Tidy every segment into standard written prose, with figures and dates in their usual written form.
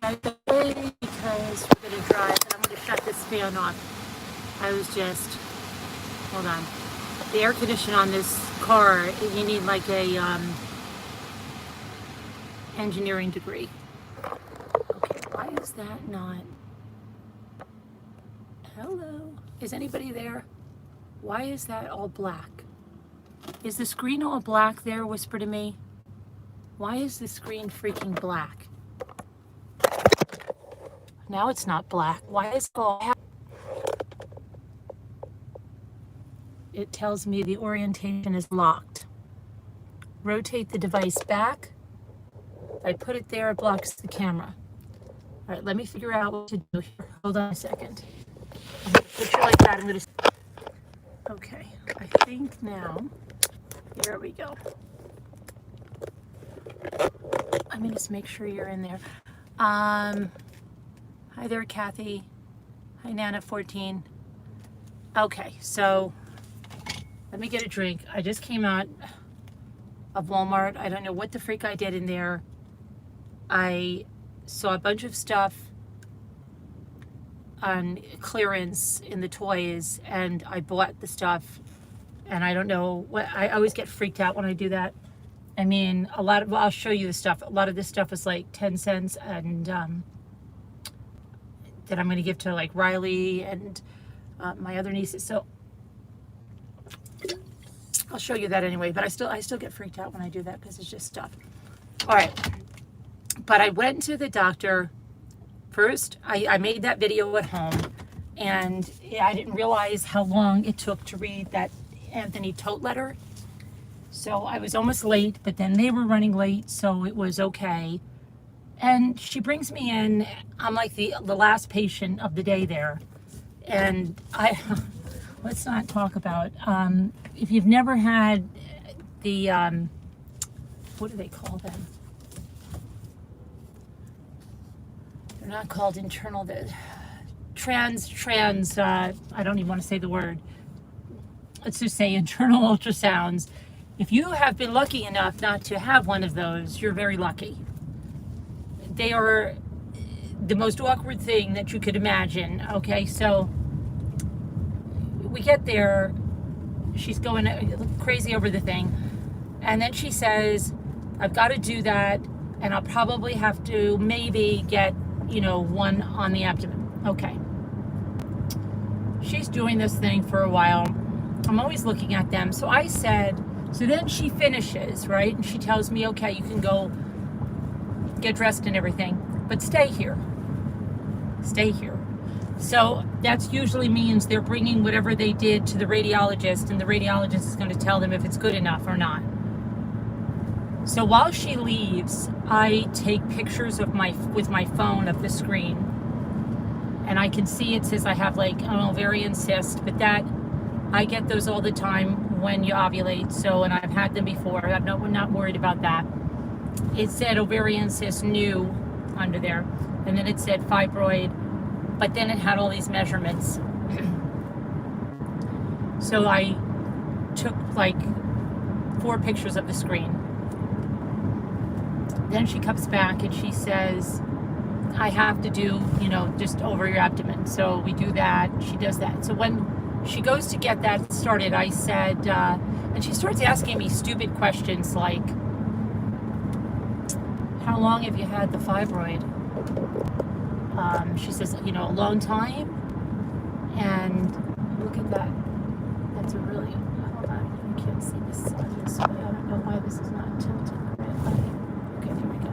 Because we're going to drive, and I'm going to shut this fan off. I was just, hold on. The air conditioner on this car, you need like a engineering degree. Okay, why is that not? Hello, is anybody there? Why is that all black? Is the screen all black there? Whisper to me. Why is the screen freaking black? Now it's not black. Why is it all? It tells me the orientation is locked. Rotate the device back. I put it there, it blocks the camera. All right, let me figure out what to do here. Hold on a second. I'm gonna put you like that. I'm gonna, okay, I think now, here we go. Let me just make sure you're in there. Hi there, Kathy. Hi, Nana14. Okay, so let me get a drink. I just came out of Walmart. I don't know what the freak I did in there. I saw a bunch of stuff on clearance in the toys, and I bought the stuff, and I don't know what, I always get freaked out when I do that. I mean, a lot of, well, I'll show you the stuff. A lot of this stuff was like 10 cents, and that I'm going to give to like Riley and my other nieces. So I'll show you that anyway, but I still get freaked out when I do that because it's just stuff. All right. But I went to the doctor first. I made that video at home, and I didn't realize how long it took to read that Anthony Tote letter. So I was almost late, but then they were running late, so it was okay. And she brings me in. I'm like the last patient of the day there. And let's not talk about, if you've never had the, what do they call them? They're not called internal, the I don't even want to say the word. Let's just say internal ultrasounds. If you have been lucky enough not to have one of those, you're very lucky. They are the most awkward thing that you could imagine. Okay, so we get there, she's going crazy over the thing, and then she says, I've got to do that, and I'll probably have to maybe get, you know, one on the abdomen. Okay. She's doing this thing for a while. I'm always looking at them. So I said, so then she finishes, right? And she tells me, okay, you can go get dressed and everything, but stay here. Stay here. So that usually means they're bringing whatever they did to the radiologist, and the radiologist is going to tell them if it's good enough or not. So while she leaves, I take pictures of with my phone of the screen, and I can see it says I have like an ovarian cyst, but that I get those all the time when you ovulate. So, and I've had them before. We're not worried about that. It said ovarian cyst new under there, and then it said fibroid, but then it had all these measurements. So I took like 4 pictures of the screen. Then she comes back and she says, I have to do, you know, just over your abdomen. So we do that. She does that. So when she goes to get that started, I said, and she starts asking me stupid questions like, how long have you had the fibroid? She says, you know, a long time. And look at that. That's a really, hold on, you can't see this on this way. I don't know why this is not tilted. Okay, there we go.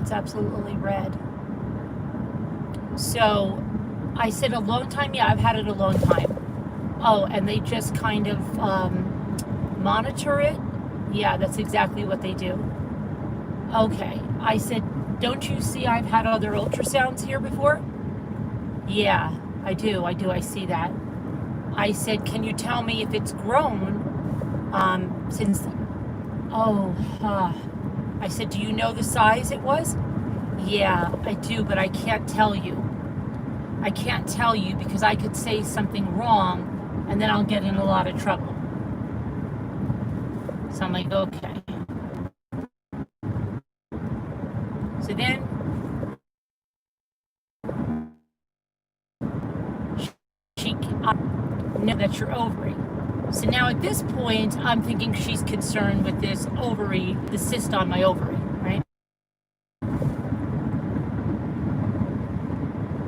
It's absolutely red. So I said a long time. Yeah, I've had it a long time. Oh, and they just kind of monitor it. Yeah, that's exactly what they do. Okay. I said, don't you see I've had other ultrasounds here before? Yeah, I do. I see that. I said, can you tell me if it's grown since, I said, do you know the size it was? Yeah, I do, but I can't tell you. I can't tell you because I could say something wrong and then I'll get in a lot of trouble. So I'm like, okay. that's your ovary. So now at this point, I'm thinking she's concerned with this ovary, the cyst on my ovary, right?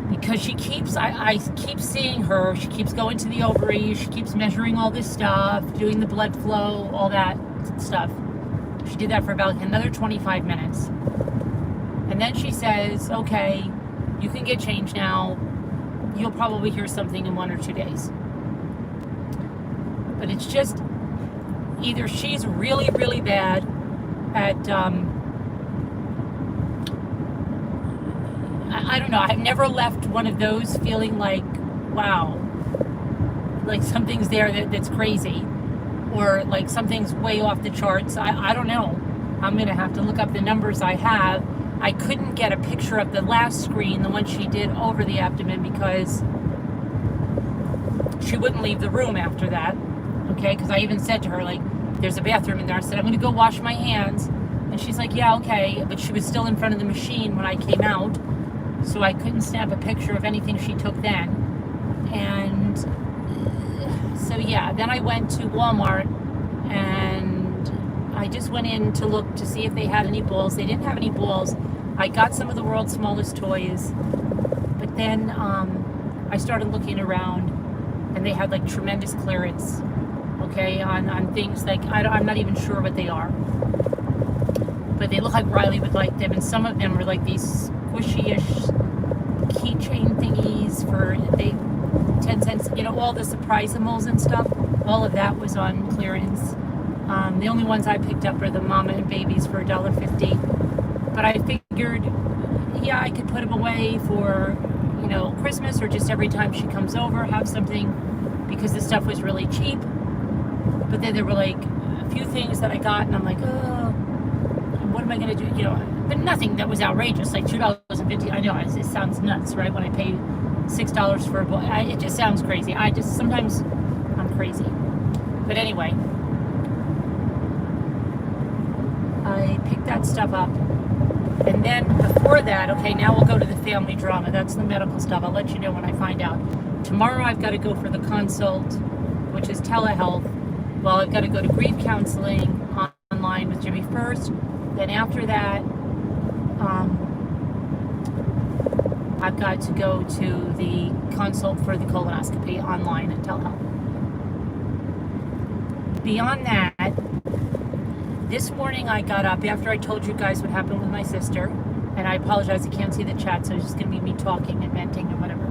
Because she keeps, I keep seeing her, she keeps going to the ovary, she keeps measuring all this stuff, doing the blood flow, all that stuff. She did that for about another 25 minutes. And then she says, okay, you can get changed now. You'll probably hear something in 1 or 2 days. But it's just, either she's really, really bad at, I don't know, I've never left one of those feeling like, wow, like something's there that's crazy, or like something's way off the charts. I don't know. I'm going to have to look up the numbers I have. I couldn't get a picture of the last screen, the one she did over the abdomen, because she wouldn't leave the room after that. Okay, because I even said to her, like, there's a bathroom in there. I said, I'm going to go wash my hands. And she's like, yeah, okay. But she was still in front of the machine when I came out, so I couldn't snap a picture of anything she took then. And so, yeah, then I went to Walmart, and I just went in to look to see if they had any balls. They didn't have any balls. I got some of the world's smallest toys. But then I started looking around, and they had, like, tremendous clearance, okay, on things like, I'm not even sure what they are. But they look like Riley would like them, and some of them are like these squishy-ish keychain thingies for 10 cents, you know, all the surprisimals and stuff. All of that was on clearance. The only ones I picked up are the mama and babies for $1.50. But I figured, yeah, I could put them away for, you know, Christmas, or just every time she comes over, have something, because the stuff was really cheap. But then there were like a few things that I got, and I'm like, oh, what am I going to do? You know, but nothing that was outrageous, like $2.50. I know it sounds nuts, right? When I pay $6 for a book, it just sounds crazy. Sometimes I'm crazy. But anyway, I picked that stuff up. And then before that, okay, now we'll go to the family drama. That's the medical stuff. I'll let you know when I find out. Tomorrow I've got to go for the consult, which is telehealth. Well, I've got to go to grief counseling online with Jimmy first. Then after that, I've got to go to the consult for the colonoscopy online and telehealth. Beyond that, this morning I got up after I told you guys what happened with my sister, and I apologize, I can't see the chat, so it's just going to be me talking and venting and whatever.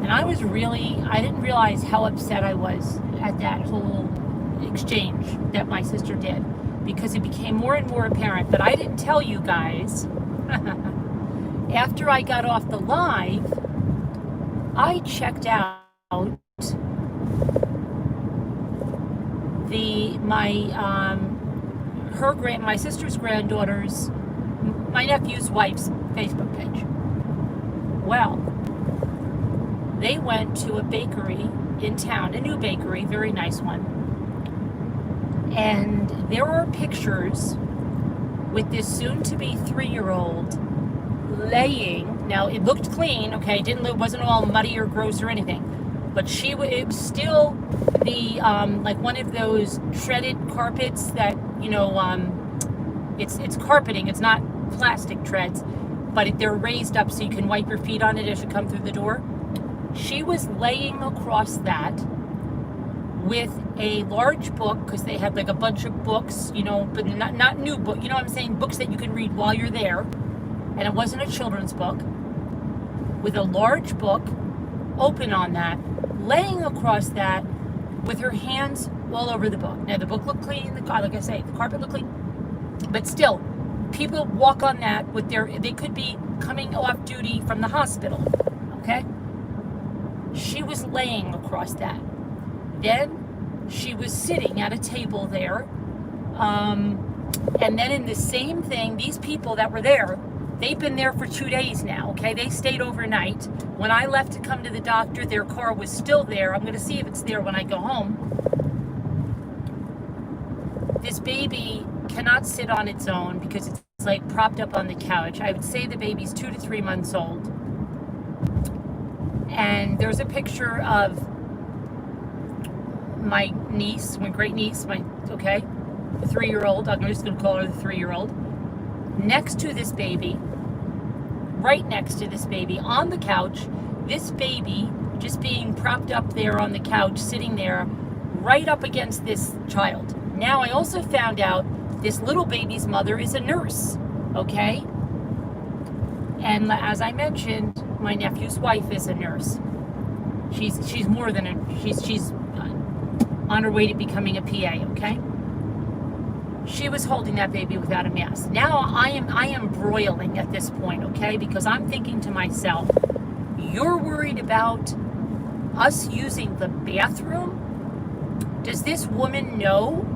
And I didn't realize how upset I was at that whole exchange that my sister did, because it became more and more apparent. But I didn't tell you guys. After I got off the live, I checked out my sister's granddaughter's, my nephew's wife's Facebook page. Well, they went to a bakery in town, a new bakery, very nice one. And there were pictures with this soon-to-be 3-year-old laying. Now, it looked clean, okay? It wasn't all muddy or gross or anything. But it was still the, like one of those shredded carpets that, you know, it's carpeting. It's not plastic treads, but they're raised up so you can wipe your feet on it as you come through the door. She was laying across that with a large book, because they had like a bunch of books, you know, but not new book, you know what I'm saying, books that you can read while you're there. And it wasn't a children's book, with a large book open on that, laying across that with her hands all over the book. Now the book looked clean, like I say, the carpet looked clean, but still, people walk on that with they could be coming off duty from the hospital, okay? She was laying across that. Then she was sitting at a table there, and then in the same thing, these people that were there, they've been there for 2 days now, okay? They stayed overnight. When I left to come to the doctor, their car was still there. I'm going to see if it's there when I go home. This baby cannot sit on its own because it's like propped up on the couch. I would say the baby's 2 to 3 months old. And there's a picture of my niece, my great niece, the 3-year-old, I'm just going to call her the 3-year-old, next to this baby, right next to this baby, on the couch, this baby just being propped up there on the couch, sitting there, right up against this child. Now, I also found out this little baby's mother is a nurse, okay? And as I mentioned, my nephew's wife is a nurse. She's more than she's on her way to becoming a PA, okay? She was holding that baby without a mask. Now I am broiling at this point, okay? Because I'm thinking to myself, you're worried about us using the bathroom? Does this woman know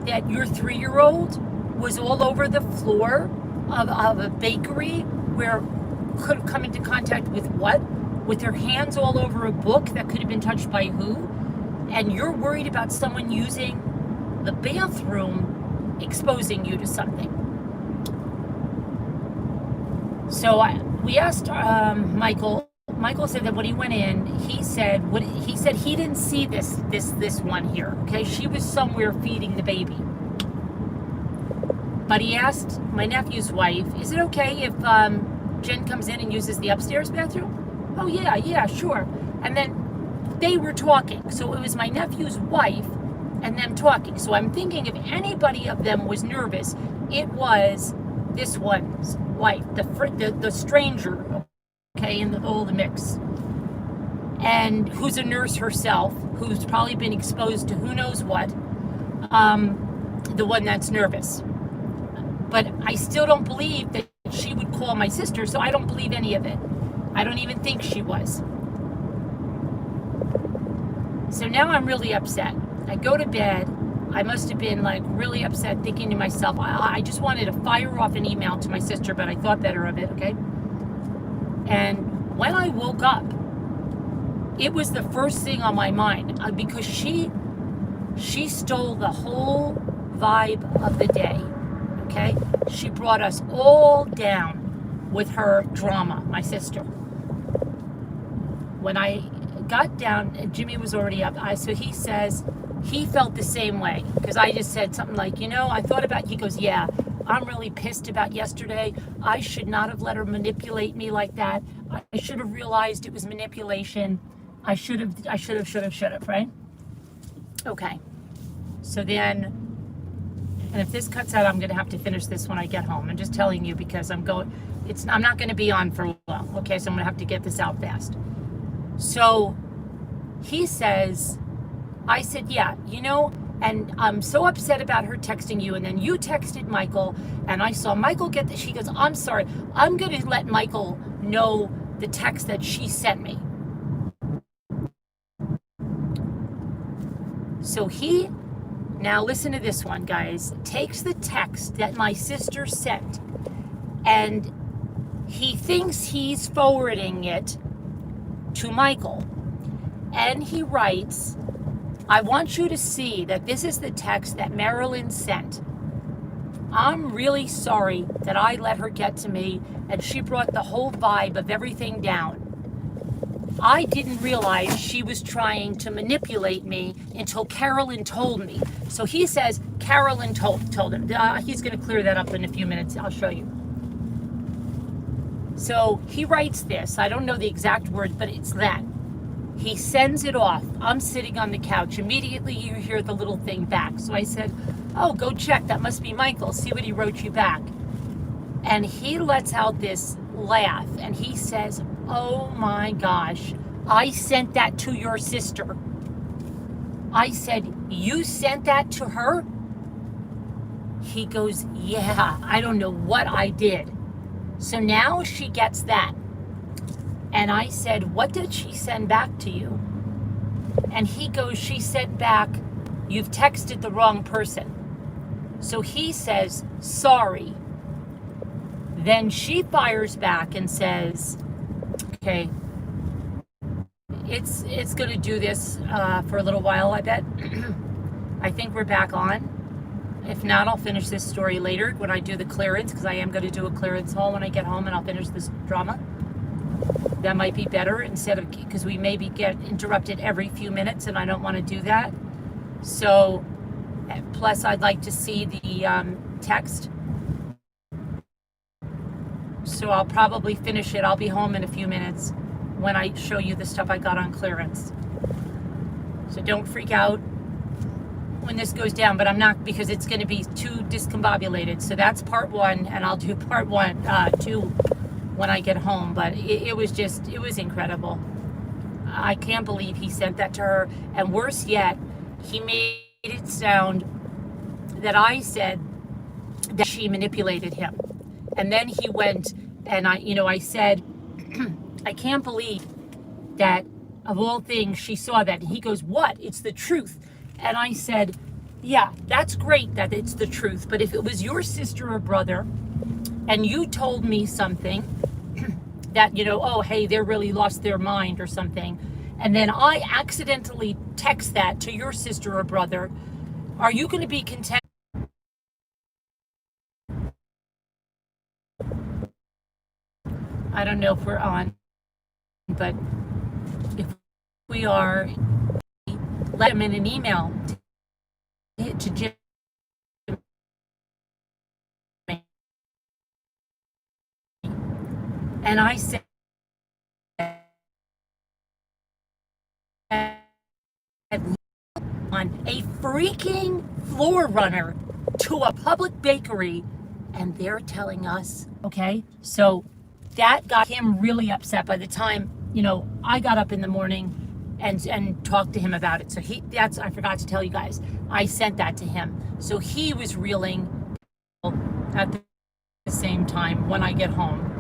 that your 3-year-old was all over the floor of a bakery where could have come into contact with what? With her hands all over a book that could have been touched by who? And you're worried about someone using the bathroom exposing you to something. So we asked Michael. Michael said that when he went in, he said he didn't see this one here. Okay, she was somewhere feeding the baby. But he asked my nephew's wife, "Is it okay if Jen comes in and uses the upstairs bathroom?" "Oh yeah, sure." And then they were talking. So it was my nephew's wife and them talking. So I'm thinking if anybody of them was nervous, it was this one's wife, the stranger, okay, in the mix, and who's a nurse herself, who's probably been exposed to who knows what, the one that's nervous. But I still don't believe that she would call my sister, so I don't believe any of it. I don't even think she was. So now I'm really upset. I go to bed. I must have been like really upset, thinking to myself, I just wanted to fire off an email to my sister, but I thought better of it, okay? And when I woke up, it was the first thing on my mind, because she stole the whole vibe of the day, okay? She brought us all down with her drama, my sister. When I got down, Jimmy was already up, so he says he felt the same way, because I just said something like, I thought about, he goes, yeah, I'm really pissed about yesterday. I should not have let her manipulate me like that. I should have realized it was manipulation. I should have, right? Okay. So then, and if this cuts out, I'm going to have to finish this when I get home. I'm just telling you because I'm not going to be on for a while. Okay, so I'm going to have to get this out fast. So he says, I said, yeah, and I'm so upset about her texting you, and then you texted Michael, and I saw Michael get this. She goes, I'm sorry, I'm going to let Michael know the text that she sent me. So he, now listen to this one, guys, takes the text that my sister sent, and he thinks he's forwarding it to Michael, and he writes, I want you to see that this is the text that Marilyn sent. I'm really sorry that I let her get to me and she brought the whole vibe of everything down. I didn't realize she was trying to manipulate me until Carolyn told me. So he says Carolyn told him. He's going to clear that up in a few minutes. I'll show you. So he writes this. I don't know the exact words, but it's that. He sends it off. I'm sitting on the couch. Immediately you hear the little thing back. So I said, oh, go check. That must be Michael. See what he wrote you back. And he lets out this laugh. And he says, oh my gosh, I sent that to your sister. I said, you sent that to her? He goes, yeah, I don't know what I did. So now she gets that. And I said, what did she send back to you? And he goes, she sent back, you've texted the wrong person. So he says, sorry. Then she fires back and says, okay, it's going to do this for a little while, I bet. I think we're back on. If not, I'll finish this story later when I do the clearance, because I am going to do a clearance haul when I get home, and I'll finish this drama. That might be better instead of, because we maybe get interrupted every few minutes and I don't want to do that. So, plus I'd like to see the text. So I'll probably finish it. I'll be home in a few minutes when I show you the stuff I got on clearance. So don't freak out when this goes down, but I'm not, because it's going to be too discombobulated. So that's part one, and I'll do part two when I get home. But it was incredible. I can't believe he sent that to her. And worse yet, he made it sound that I said that she manipulated him. And then he went and I said, I can't believe that of all things she saw that. And he goes, what? It's the truth. And I said, yeah, that's great that it's the truth. But if it was your sister or brother and you told me something that, oh, hey, they really lost their mind or something, and then I accidentally text that to your sister or brother, are you going to be content? I don't know if we're on, but if we are, let him in an email to Jim. And I said, on a freaking floor runner to a public bakery, and they're telling us, okay? So that got him really upset. By the time, I got up in the morning and talked to him about it. So I forgot to tell you guys, I sent that to him. So he was reeling at the same time when I get home.